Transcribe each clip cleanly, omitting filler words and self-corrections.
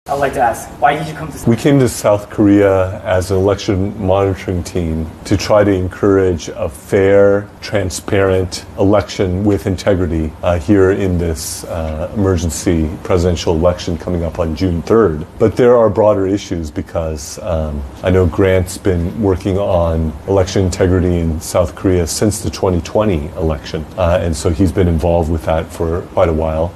I'd like to ask, why did you come to... We came to South Korea as an election monitoring team to try to encourage a fair, transparent election with integrity here in this emergency presidential election coming up on June 3rd. But there are broader issues because I know Grant's been working on election integrity in South Korea since the 2020 election. And so he's been involved with that for quite a while,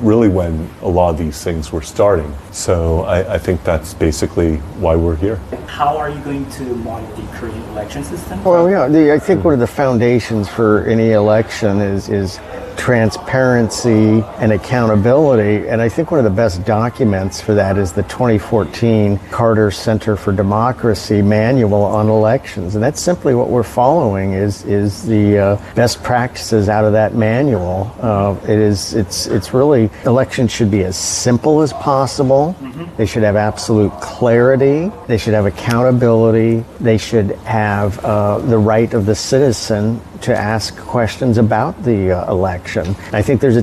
really when a lot of these things were starting. So I think that's basically why we're here. How are you going to monitor the Korean election system? Well, yeah, I think one of the foundations for any election is transparency and accountability. And I think one of the best documents for that is the 2014 Carter Center for Democracy Manual on Elections. And that's simply what we're following is the best practices out of that manual. It's really, elections should be as simple as possible. Mm-hmm. They should have absolute clarity. They should have accountability. They should have the right of the citizen to ask questions about the election. I think there's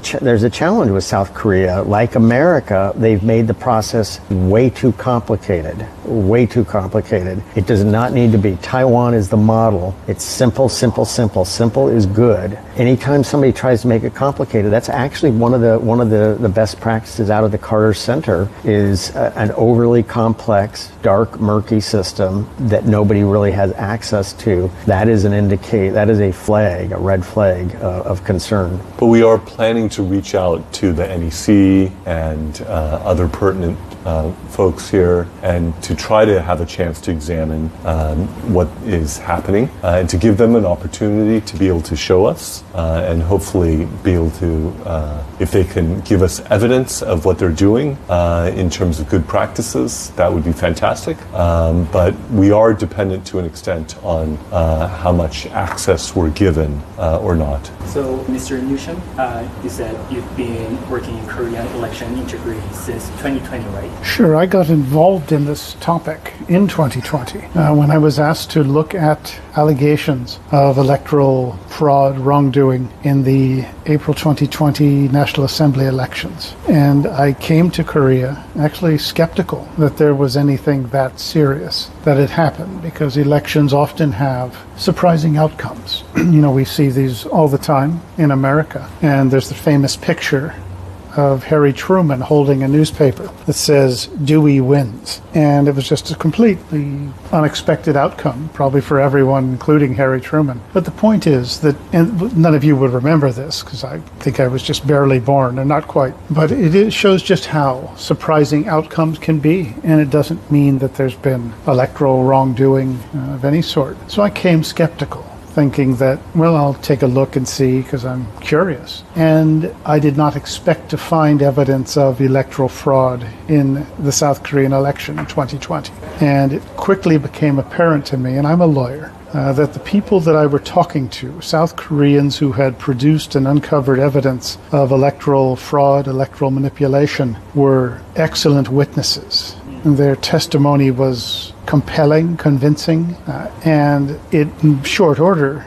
a challenge with South Korea. Like America, they've made the process way too complicated. Way too complicated. It does not need to be. Taiwan is the model. It's simple, simple, simple. Simple is good. Anytime somebody tries to make it complicated, that's actually one of the best practices out of the Carter Center is an overly complex, dark, murky system that nobody really has access to. That is a red flag of concern. But we are planning to reach out to the NEC and other pertinent folks here and to try to have a chance to examine what is happening and to give them an opportunity to be able to show us and hopefully be able to, if they can give us evidence of what they're doing in terms of good practices, that would be fantastic. But we are dependent to an extent on how much access we're given or not. So, Mr. Newsham, you said you've been working in Korean election integrity since 2020, right? Sure, I got involved in this topic in 2020 when I was asked to look at allegations of electoral fraud, wrongdoing in the April 2020 National Assembly elections. And I came to Korea actually skeptical that there was anything that serious that had happened, because elections often have surprising outcomes. We see these all the time in America. And there's the famous picture of Harry Truman holding a newspaper that says Dewey wins. And it was just a completely unexpected outcome, probably for everyone, including Harry Truman. But the point is that, and none of you would remember this, because I think I was just barely born, and not quite, but it shows just how surprising outcomes can be. And it doesn't mean that there's been electoral wrongdoing of any sort. So I came skeptical, thinking that, well, I'll take a look and see because I'm curious. And I did not expect to find evidence of electoral fraud in the South Korean election in 2020. And it quickly became apparent to me, and I'm a lawyer, that the people that I were talking to, South Koreans who had produced and uncovered evidence of electoral fraud, electoral manipulation, were excellent witnesses. And their testimony was compelling, convincing, and it, in short order,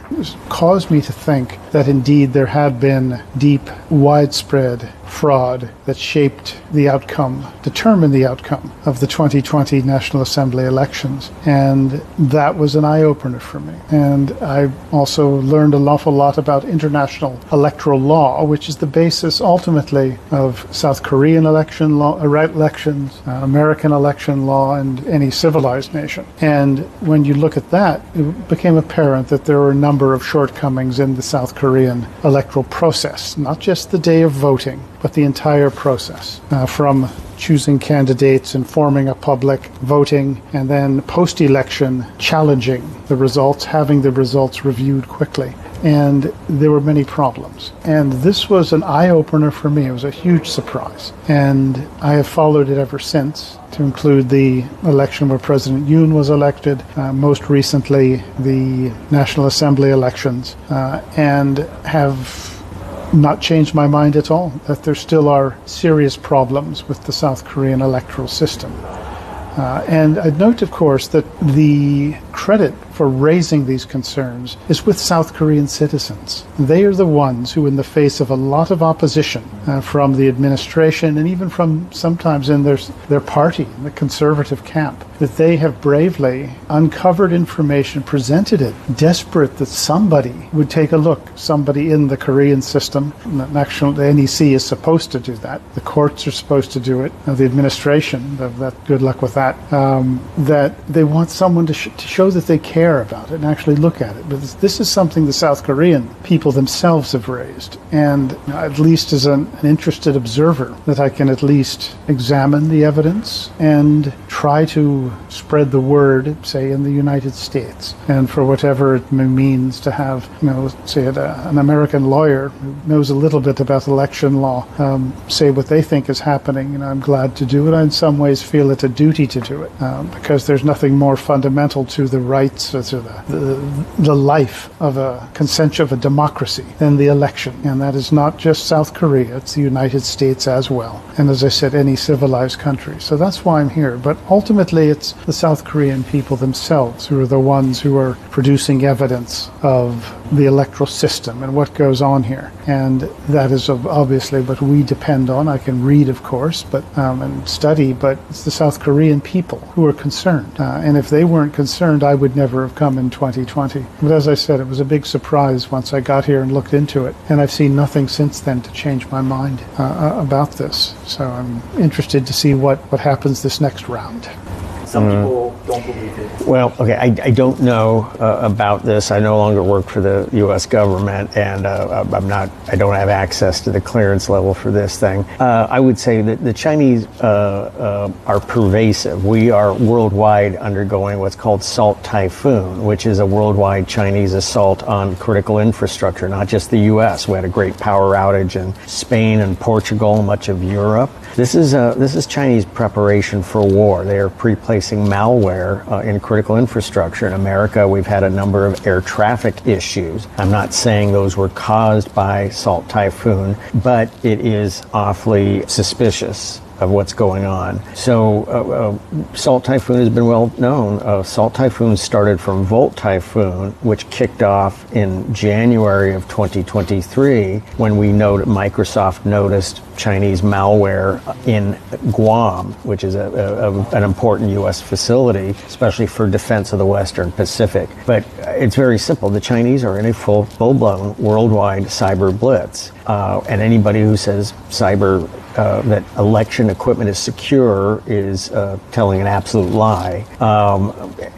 caused me to think that indeed there had been deep, widespread fraud that shaped the outcome, determined the outcome of the 2020 National Assembly elections. And that was an eye-opener for me. And I also learned an awful lot about international electoral law, which is the basis ultimately of South Korean election law, elections, American election law, and any civilized nation. And when you look at that, it became apparent that there were a number of shortcomings in the South Korean electoral process, not just the day of voting, but the entire process, from choosing candidates, informing a public, voting, and then post-election challenging the results, having the results reviewed quickly. And there were many problems. And this was an eye-opener for me. It was a huge surprise. And I have followed it ever since, to include the election where President Yoon was elected, most recently the National Assembly elections, and have not changed my mind at all, that there still are serious problems with the South Korean electoral system. And I'd note, of course, that the credit for raising these concerns is with South Korean citizens. They are the ones who, in the face of a lot of opposition from the administration and even from sometimes in their party, the conservative camp, that they have bravely uncovered information, presented it, desperate that somebody would take a look, somebody in the Korean system. Actually, the NEC is supposed to do that. The courts are supposed to do it. The administration, good luck with that. That they want someone to show that they care about it and actually look at it. But this is something the South Korean people themselves have raised. And at least as an interested observer, that I can at least examine the evidence and try to spread the word, say, in the United States. And for whatever it means to have, say, an American lawyer who knows a little bit about election law, say what they think is happening, I'm glad to do it. I in some ways feel it's a duty to do it, because there's nothing more fundamental to the rights, to the life of a democracy than the election. And that is not just South Korea, it's the United States as well. And as I said, any civilized country. So that's why I'm here. But ultimately, it's the South Korean people themselves who are the ones who are producing evidence of the electoral system and what goes on here. And that is obviously what we depend on. I can read, of course, but and study, but it's the South Korean people who are concerned. And if they weren't concerned, I would never have come in 2020. But as I said, it was a big surprise once I got here and looked into it. And I've seen nothing since then to change my mind about this. So I'm interested to see what happens this next round. Some people don't believe it. Well, okay, I don't know about this. I no longer work for the U.S. government, and I don't have access to the clearance level for this thing. I would say that the Chinese are pervasive. We are worldwide undergoing what's called Salt Typhoon, which is a worldwide Chinese assault on critical infrastructure, not just the U.S. We had a great power outage in Spain and Portugal, much of Europe. This is Chinese preparation for war. They are pre-placing malware in critical infrastructure. In America, we've had a number of air traffic issues. I'm not saying those were caused by Salt Typhoon, but it is awfully suspicious of what's going on. So Salt Typhoon has been well known. Salt Typhoon started from Volt Typhoon, which kicked off in January of 2023 when Microsoft noticed Chinese malware in Guam, which is an important U.S. facility, especially for defense of the Western Pacific. But it's very simple. The Chinese are in a full-blown worldwide cyber blitz. And anybody who says that election equipment is secure is telling an absolute lie.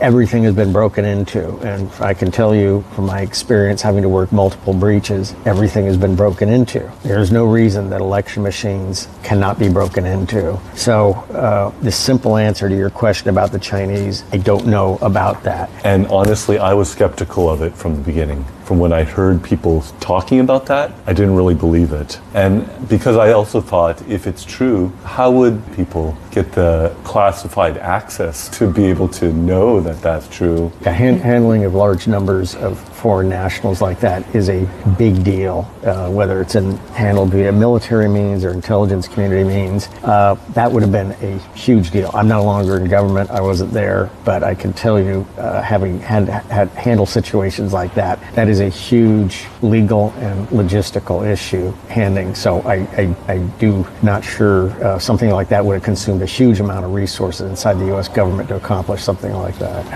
Everything has been broken into, and I can tell you from my experience having to work multiple breaches, everything has been broken into. There's no reason that election machines cannot be broken into. So the simple answer to your question about the Chinese, I don't know about that. And honestly, I was skeptical of it from the beginning. From when I heard people talking about that, I didn't really believe it. And because I also thought, if it's true, how would people get the classified access to be able to know that that's true? Handling of large numbers of foreign nationals like that is a big deal, whether it's handled via military means or intelligence community means. That would have been a huge deal. I'm no longer in government. I wasn't there, but I can tell you, having had handled situations like that, that is a huge legal and logistical issue handling. So I do not sure something like that would have consumed a huge amount of resources inside the U.S. government to accomplish something like that.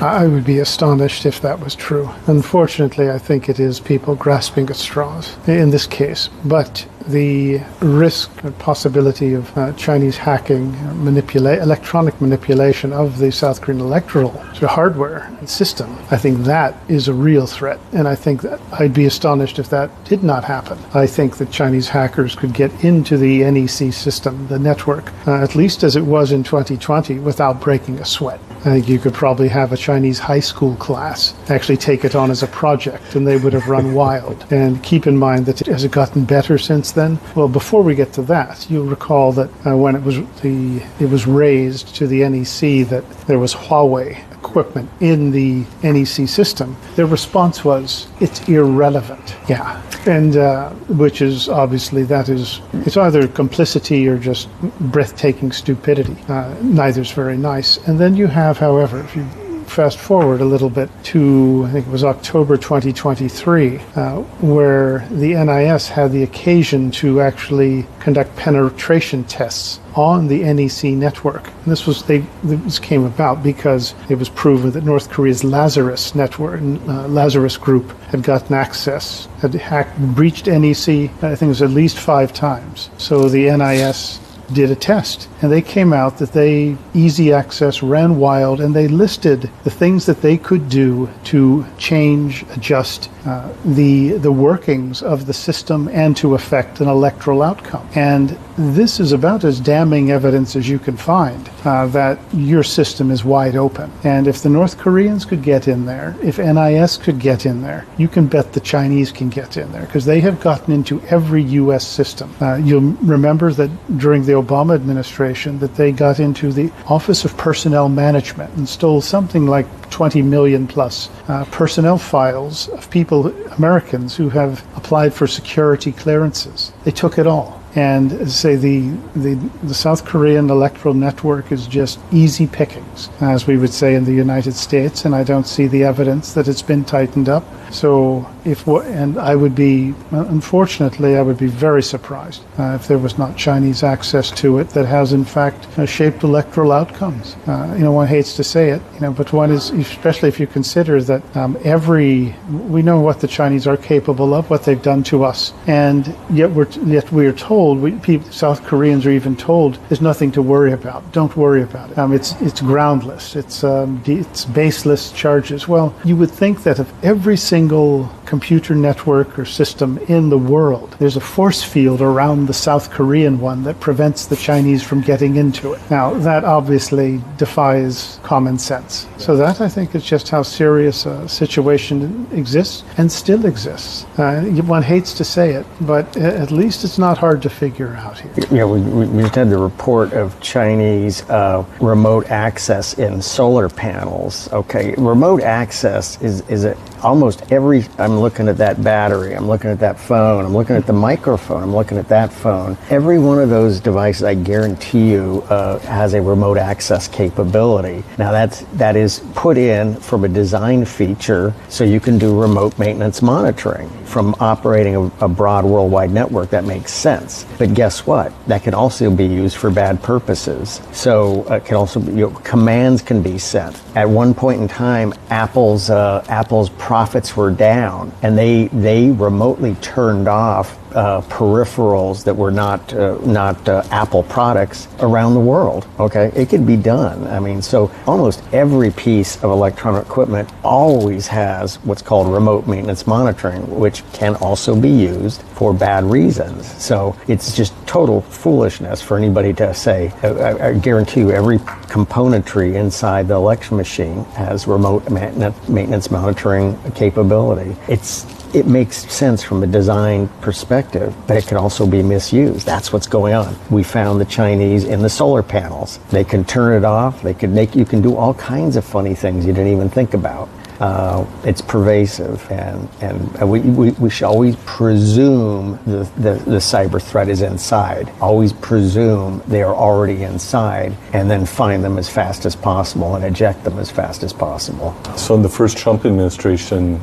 I would be astonished if that was true. Unfortunately, I think it is people grasping at straws in this case. But the risk and possibility of Chinese hacking, electronic manipulation of the South Korean electoral hardware and system, I think that is a real threat. And I think that I'd be astonished if that did not happen. I think that Chinese hackers could get into the NEC system, the network, at least as it was in 2020, without breaking a sweat. I think you could probably have a Chinese high school class actually take it on as a project, and they would have run wild. And keep in mind that has it gotten better since then? Well, before we get to that, you'll recall that when it was raised to the NEC that there was Huawei equipment in the NEC system, their response was, it's irrelevant. Yeah. And which is obviously it's either complicity or just breathtaking stupidity. Neither's very nice. And then you have, however, if you fast forward a little bit to, I think it was October 2023, where the NIS had the occasion to actually conduct penetration tests on the NEC network. And this came about because it was proven that North Korea's Lazarus network, Lazarus group, had gotten access, had breached NEC, I think it was at least 5 times. So the NIS did a test, and they came out that they easy access ran wild, and they listed the things that they could do to change, adjust the workings of the system and to affect an electoral outcome. And this is about as damning evidence as you can find that your system is wide open. And if the North Koreans could get in there, if NIS could get in there, you can bet the Chinese can get in there, because they have gotten into every U.S. system. You'll remember that during the Obama administration that they got into the Office of Personnel Management and stole something like 20 million plus personnel files of people, Americans, who have applied for security clearances. They took it all. And as I say, the South Korean electoral network is just easy pickings, as we would say in the United States, and I don't see the evidence that it's been tightened up. So I would be, unfortunately, I would be very surprised if there was not Chinese access to it that has in fact shaped electoral outcomes. One hates to say it, but one is, especially if you consider that we know what the Chinese are capable of, what they've done to us, and yet we are told, South Koreans are even told, there's nothing to worry about. Don't worry about it. It's groundless. It's baseless charges. Well, you would think that of every single computer network or system in the world, there's a force field around the South Korean one that prevents the Chinese from getting into it. Now, that obviously defies common sense. So that, I think, is just how serious a situation exists and still exists. One hates to say it, but at least it's not hard to figure out here. Yeah, we just had the report of Chinese remote access in solar panels. Okay, remote access is almost every, I'm looking at that battery, I'm looking at that phone, I'm looking at the microphone, I'm looking at that phone. Every one of those devices, I guarantee you, has a remote access capability. Now that is put in from a design feature so you can do remote maintenance monitoring from operating a broad worldwide network. That makes sense. But guess what? That can also be used for bad purposes. So it can also be, commands can be sent. At one point in time, Apple's profits were down, and they remotely turned off peripherals that were not Apple products around the world. Okay, it could be done. I mean, so almost every piece of electronic equipment always has what's called remote maintenance monitoring, which can also be used for bad reasons. So it's just total foolishness for anybody to say. I guarantee you, every componentry inside the election machine has remote maintenance monitoring capability. It makes sense from a design perspective, but it can also be misused. That's what's going on. We found the Chinese in the solar panels. They can turn it off. You can do all kinds of funny things you didn't even think about. It's pervasive, and we should always presume the cyber threat is inside. Always presume they are already inside, and then find them as fast as possible and eject them as fast as possible. So in the first Trump administration,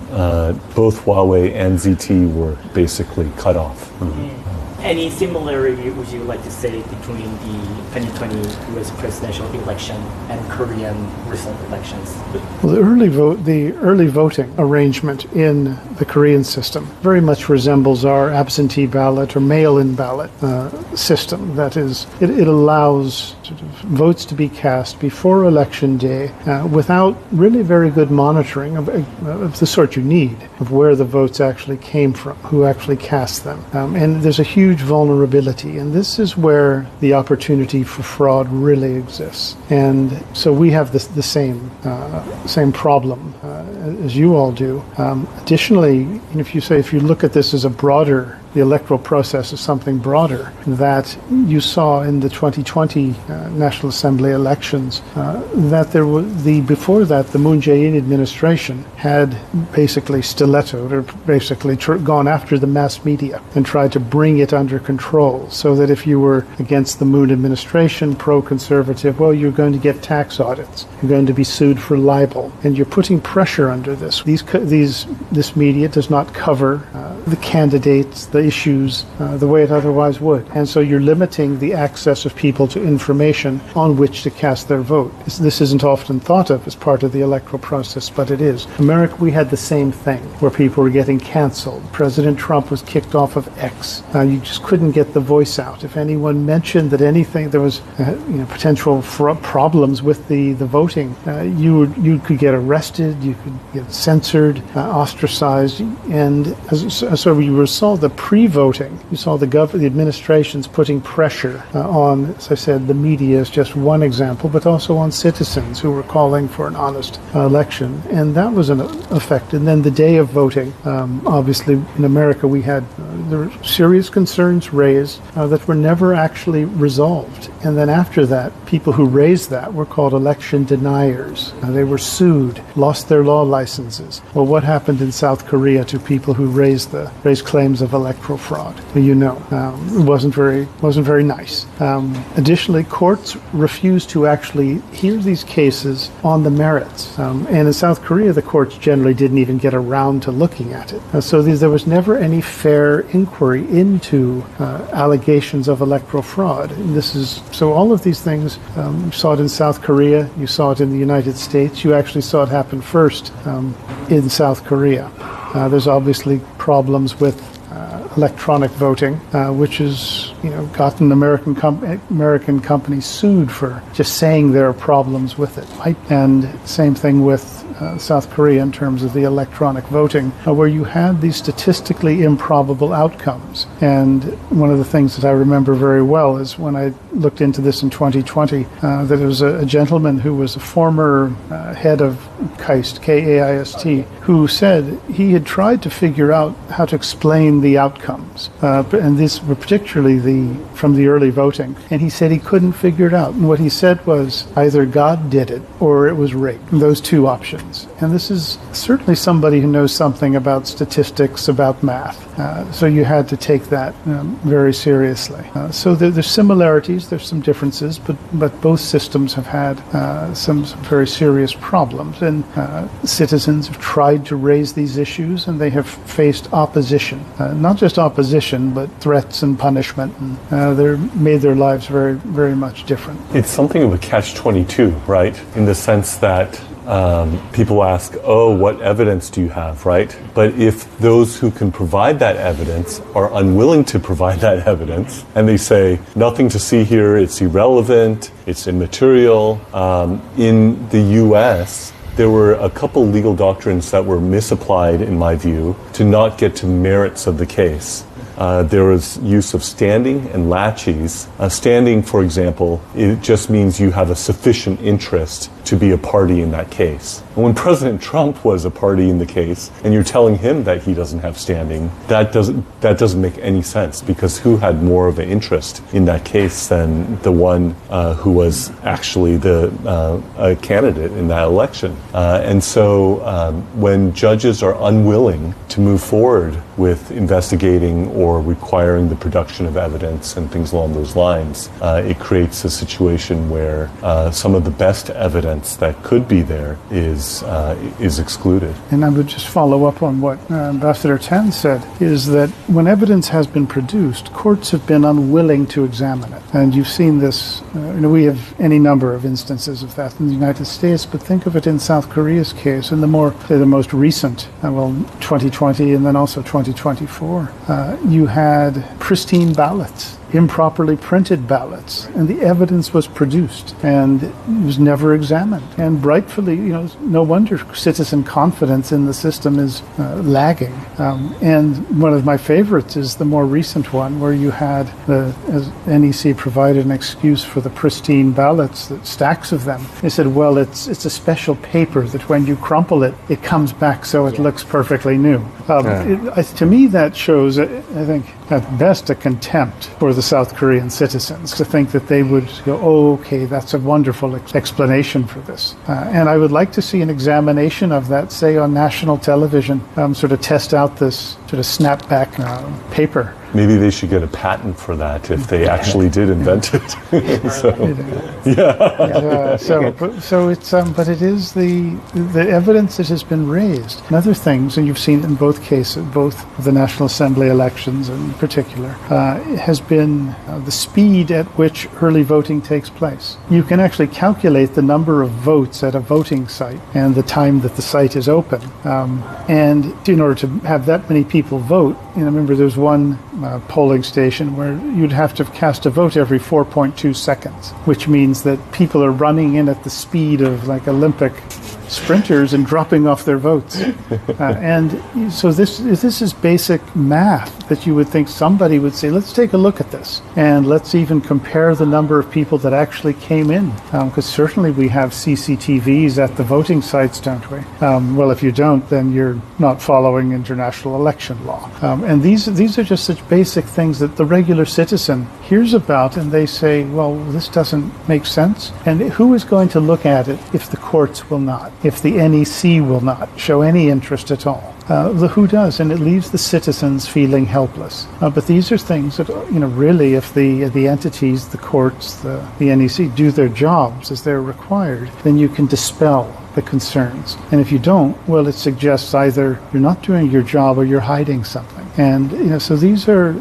both Huawei and ZTE were basically cut off. Mm-hmm. Any similarity would you like to say between the 2020 U.S. presidential election and Korean recent elections? Well, the early voting arrangement in the Korean system very much resembles our absentee ballot or mail-in ballot system. That is, it allows sort of votes to be cast before election day without really very good monitoring of the sort you need of where the votes actually came from, who actually cast them, and there's a huge vulnerability, and this is where the opportunity for fraud really exists. And so we have the same problem as you all do. Additionally, if you look at this as a broader the electoral process as something broader, that you saw in the 2020 National Assembly elections that there was before that the Moon Jae-in administration had basically stilettoed or basically gone after the mass media and tried to bring it under control, so that if you were against the Moon administration, pro-conservative, well, you're going to get tax audits, you're going to be sued for libel, and you're putting pressure under this. This media does not cover the candidates, the issues, the way it otherwise would. And so you're limiting the access of people to information on which to cast their vote. This isn't often thought of as part of the electoral process, but it is. America, we had the same thing, where people were getting canceled. President Trump was kicked off of X. You just couldn't get the voice out. If anyone mentioned that anything, there was potential problems with the voting, you could get arrested, you could get censored, ostracized, and so you saw the pre-voting. You saw the administrations putting pressure on, as I said, the media is just one example, but also on citizens who were calling for an honest election, and that was an effect. And then the day of voting, obviously in America there were serious concerns raised that were never actually resolved. And then after that, people who raised that were called election deniers. They were sued, lost their law licenses. Well, what happened in South Korea to people who raised claims of electoral fraud? It wasn't very nice. Additionally, courts refused to actually hear these cases on the merits. And in South Korea, the courts generally didn't even get around to looking at it. So there was never any fair inquiry into allegations of electoral fraud. And so all of these things, you saw it in South Korea, you saw it in the United States, you actually saw it happen first in South Korea. There's obviously problems with electronic voting, which has gotten American companies sued for just saying there are problems with it. Right? And same thing with South Korea in terms of the electronic voting, where you had these statistically improbable outcomes. And one of the things that I remember very well is when I looked into this in 2020, that there was a gentleman who was a former head of KAIST, K-A-I-S-T, who said he had tried to figure out how to explain the outcomes, and these were particularly from the early voting, and he said he couldn't figure it out. And what he said was either God did it or it was rigged, those two options. And this is certainly somebody who knows something about statistics, about math. So you had to take that very seriously. So there's similarities, there's some differences, but both systems have had some very serious problems. And citizens have tried to raise these issues, and they have faced opposition. Not just opposition, but threats and punishment. And they're made their lives very, very much different. It's something of a catch-22, right? In the sense that people ask, what evidence do you have, right? But if those who can provide that evidence are unwilling to provide that evidence, and they say, nothing to see here, it's irrelevant, it's immaterial. In the U.S., there were a couple legal doctrines that were misapplied, in my view, to not get to merits of the case. There was use of standing and laches. Standing, for example, it just means you have a sufficient interest to be a party in that case. And when President Trump was a party in the case, and you're telling him that he doesn't have standing, that doesn't make any sense, because who had more of an interest in that case than the one who was actually the candidate in that election? And so when judges are unwilling to move forward with investigating or requiring the production of evidence and things along those lines, it creates a situation where some of the best evidence that could be there is excluded. And I would just follow up on what Ambassador Tan said, is that when evidence has been produced, courts have been unwilling to examine it. And you've seen this, we have any number of instances of that in the United States, but think of it in South Korea's case, and the most recent, 2020 and then also 2024, you had pristine ballots, improperly printed ballots, and the evidence was produced and it was never examined. And rightfully, no wonder citizen confidence in the system is lagging. And one of my favorites is the more recent one, where you had as NEC provided an excuse for the pristine ballots, that stacks of them. They said, well, it's a special paper that when you crumple it, it comes back so it looks perfectly new. To me, that shows, I think, at best a contempt for the South Korean citizens to think that they would go, oh, okay, that's a wonderful explanation for this. And I would like to see an examination of that, say, on national television, sort of test out this sort of snapback paper. Maybe they should get a patent for that if they actually did invent it. So it's but it is the evidence that has been raised. And other things, and you've seen in both cases, both the National Assembly elections in particular, has been the speed at which early voting takes place. You can actually calculate the number of votes at a voting site and the time that the site is open. And in order to have that many people vote, remember there's one polling station where you'd have to cast a vote every 4.2 seconds, which means that people are running in at the speed of like Olympic sprinters and dropping off their votes. And so this is basic math that you would think somebody would say, let's take a look at this and let's even compare the number of people that actually came in, because certainly we have CCTVs at the voting sites, don't we? Well, if you don't, then you're not following international election law. And these are just such basic things that the regular citizen hears about and they say, well, this doesn't make sense. And who is going to look at it if the courts will not? If the NEC will not show any interest at all? The who does, and it leaves the citizens feeling helpless. But these are things that, really, if the entities, the courts, the NEC do their jobs as they're required, then you can dispel the concerns. And if you don't, well, it suggests either you're not doing your job or you're hiding something. And, so these are,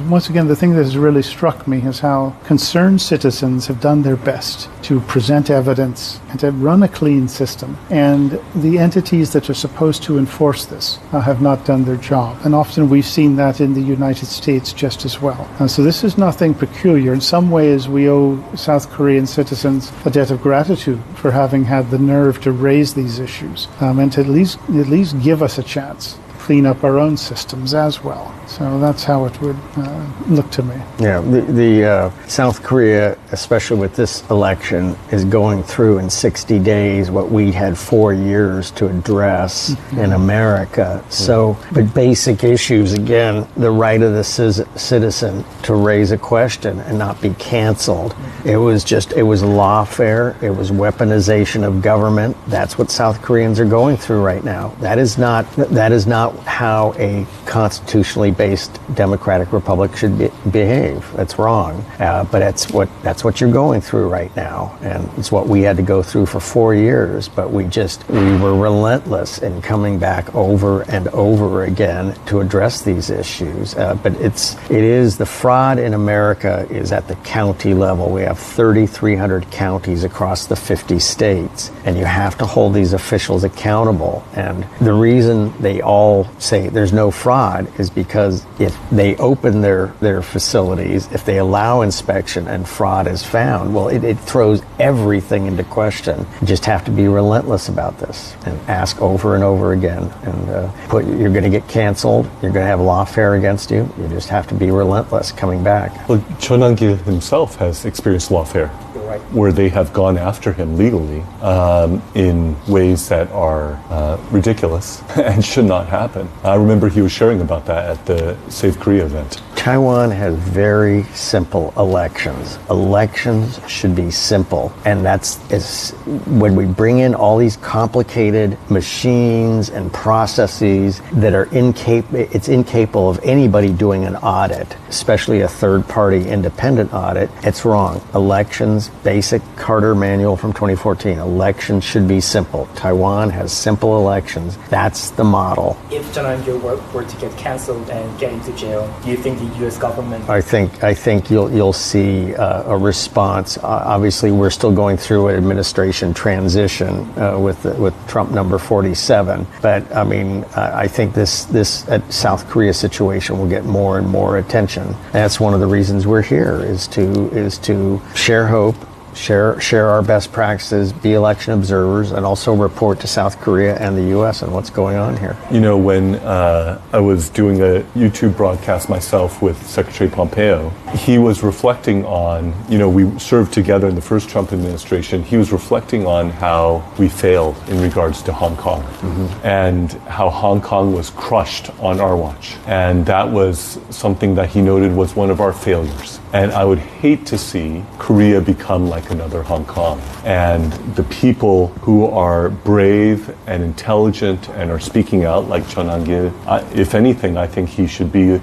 once again, the thing that has really struck me is how concerned citizens have done their best to present evidence and to run a clean system. And the entities that are supposed to enforce this have not done their job. And often we've seen that in the United States just as well. So this is nothing peculiar. In some ways, we owe South Korean citizens a debt of gratitude for having had the nerve to raise these issues and to at least give us a chance clean up our own systems as well. So that's how it would look to me. Yeah, the South Korea, especially with this election, is going through in 60 days what we had 4 years to address in America. So, but basic issues, again, the right of the citizen to raise a question and not be canceled. It was lawfare. It was weaponization of government. That's what South Koreans are going through right now. That is not how a constitutionally based democratic republic should behave. That's wrong. But that's what you're going through right now, and it's what we had to go through for 4 years. But we were relentless in coming back over and over again to address these issues. But it is the fraud in America is at the county level. We have 3,300 counties across the 50 states, and you have to hold these officials accountable. And the reason they all say there's no fraud is because if they open their facilities, if they allow inspection and fraud is found, well, it throws everything into question. You just have to be relentless about this and ask over and over again. And you're going to get canceled. You're going to have lawfare against you. You just have to be relentless coming back. Well, Cho Nam-gil himself has experienced lawfare, where they have gone after him legally in ways that are ridiculous and should not happen. I remember he was sharing about that at the Save Korea event. Taiwan has very simple elections. Elections should be simple. And when we bring in all these complicated machines and processes that are incapable of anybody doing an audit, especially a third-party independent audit, it's wrong. Elections, basic Carter manual from 2014, elections should be simple. Taiwan has simple elections. That's the model. If Cho Nam-gil were to get canceled and get into jail, do you think the U.S. government? I think you'll see a response. Obviously, we're still going through an administration transition with Trump number 47. But I mean, I think this South Korea situation will get more and more attention. And that's one of the reasons we're here is to share hope, share our best practices, be election observers, and also report to South Korea and the U.S. on what's going on here. You know, when I was doing a YouTube broadcast myself with Secretary Pompeo, he was reflecting on, you know, we served together in the first Trump administration. He was reflecting on how we failed in regards to Hong Kong, and how Hong Kong was crushed on our watch. And that was something that he noted was one of our failures. And I would hate to see Korea become like another Hong Kong. And the people who are brave and intelligent and are speaking out, like Chun Ang-gil, if anything, I think he should be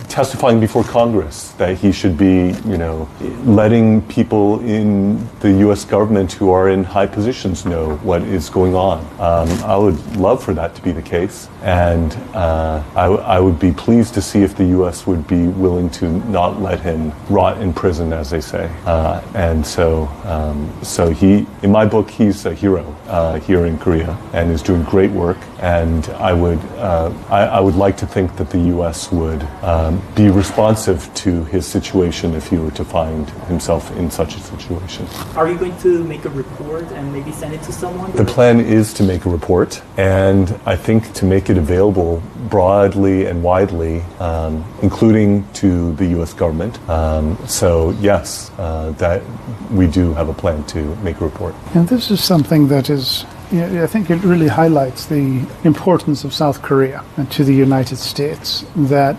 testifying before Congress, that he should be, you know, letting people in the U.S. government who are in high positions know what is going on. I would love for that to be the case. And I would be pleased to see if the U.S. would be willing to not let him rot in prison, as they say. And so he, in my book, he's a hero here in Korea and is doing great work. And I would like to think that the U.S. would be responsive to his situation if he were to find himself in such a situation. Are you going to make a report and maybe send it to someone? The plan is to make a report, and I think to make it available broadly and widely, including to the U.S. government. So yes, that we do have a plan to make a report. And this is something that is, I think it really highlights the importance of South Korea and to the United States, that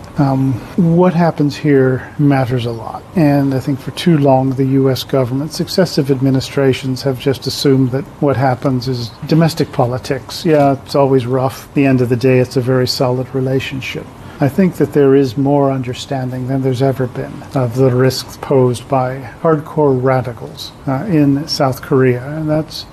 what happens here matters a lot. And I think for too long the U.S. government, successive administrations have just assumed that what happens is domestic politics. Yeah, it's always rough. At the end of the day, it's a very solid relationship. I think that there is more understanding than there's ever been of the risks posed by hardcore radicals in South Korea. And that's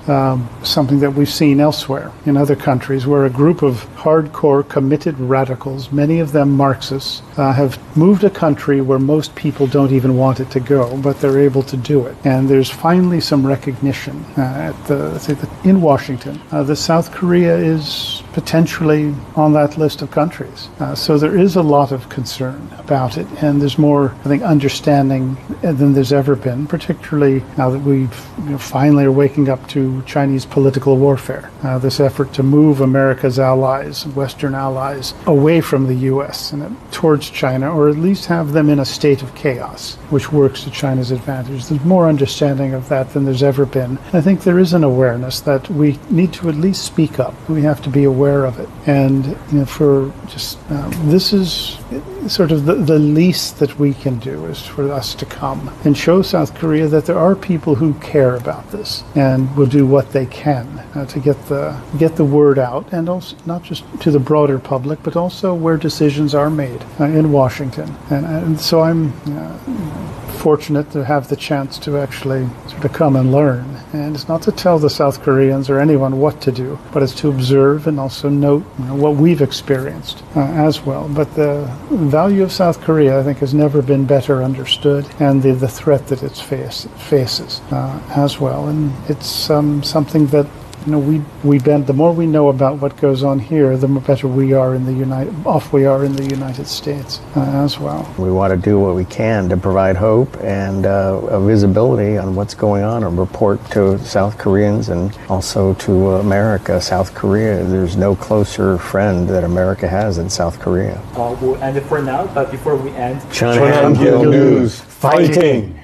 something that we've seen elsewhere in other countries, where a group of hardcore committed radicals, many of them Marxists, have moved a country where most people don't even want it to go, but they're able to do it. And there's finally some recognition in Washington that South Korea is potentially on that list of countries. So there is a lot of concern about it, and there's more, I think, understanding than there's ever been, particularly now that we've finally are waking up to Chinese political warfare. This effort to move America's allies, Western allies, away from the U.S. and towards China, or at least have them in a state of chaos, which works to China's advantage. There's more understanding of that than there's ever been. I think there is an awareness that we need to at least speak up. We have to be aware of it. And for just this is sort of the least that we can do, is for us to come and show South Korea that there are people who care about this and will do what they can to get the word out, and also not just to the broader public, but also where decisions are made in Washington. And so I'm fortunate to have the chance to actually sort of come and learn. And it's not to tell the South Koreans or anyone what to do, but it's to observe and also note what we've experienced as well. But the value of South Korea, I think, has never been better understood, and the threat that it faces as well. And it's something that we bend. The more we know about what goes on here, the better we are in the United States as well. We want to do what we can to provide hope and a visibility on what's going on, and report to South Koreans and also to America. South Korea, there's no closer friend that America has than South Korea. We'll end it for now, but before we end, Chun Ang-gil News, fighting!